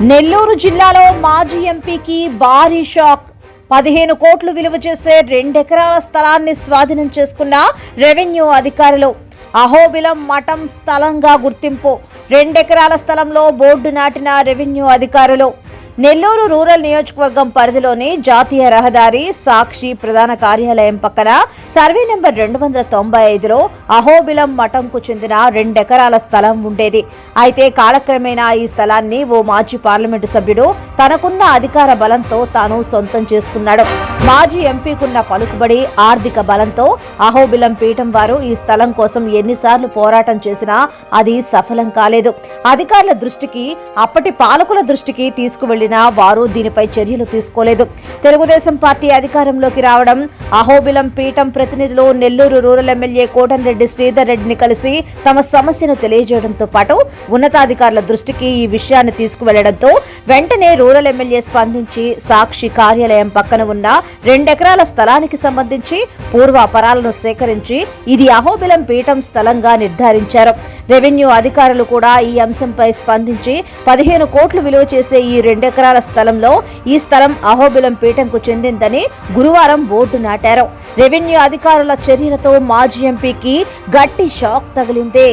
నెల్లూరు జిల్లాలో మాజీ ఎంపీకి భారీ షాక్. 15 కోట్లు విలువ చేసే 2 ఎకరాల స్థలాన్ని స్వాధీనం చేసుకున్న రెవెన్యూ అధికారులు. అహోబిలం మఠం స్థలంగా గుర్తింపు. 2 ఎకరాల స్థలంలో బోర్డు నాటిన రెవెన్యూ అధికారులు. నెల్లూరు రూరల్ నియోజకవర్గం పరిధిలోని జాతీయ రహదారి సాక్షి ప్రధాన కార్యాలయం పక్కన సర్వే నెంబర్ 295లో అహోబిలం మఠంకు చెందిన 2 ఎకరాల స్థలం ఉండేది. అయితే కాలక్రమేణా ఈ స్థలాన్ని ఓ మాజీ పార్లమెంటు సభ్యుడు తనకున్న అధికార బలంతో తాను సొంతం చేసుకున్నాడు. మాజీ ఎంపీకున్న పలుకుబడి, ఆర్థిక బలంతో అహోబిలం పీఠం వారు ఈ స్థలం కోసం ఎన్నిసార్లు పోరాటం చేసినా అది సఫలం కాలేదు. అధికారుల దృష్టికి, అప్పటి పాలకుల దృష్టికి తీసుకువెళ్లి వారు దీనిపై చర్యలు తీసుకోలేదు. తెలుగుదేశం పార్టీ అధికారంలోకి రావడం, అహోబిలం పీఠం ప్రతినిధులు నెల్లూరు రూరల్ ఎమ్మెల్యే కోటంరెడ్డి శ్రీధర్ రెడ్డిని కలిసి తమ సమస్యను తెలియజేయడంతో పాటు ఉన్నతాధికారుల దృష్టికి ఈ విషయాన్ని తీసుకువెళ్లడంతో వెంటనే రూరల్ ఎమ్మెల్యే స్పందించి సాక్షి కార్యాలయం పక్కన ఉన్న 2 ఎకరాల స్థలానికి సంబంధించి పూర్వాపరాలను సేకరించి ఇది అహోబిలం పీఠం స్థలంగా నిర్ధారించారు. రెవెన్యూ అధికారులు కూడా ఈ అంశంపై స్పందించి 15 కోట్లు విలువ చేసే ఈ 2 ఎకరాల స్థలంలో ఈ స్థలం అహోబిలం పీఠంకు చెందిందని గురువారం బోర్డు నాటారు. రెవెన్యూ అధికారుల చర్యలతో మాజీ ఎంపీకి గట్టి షాక్ తగిలింది.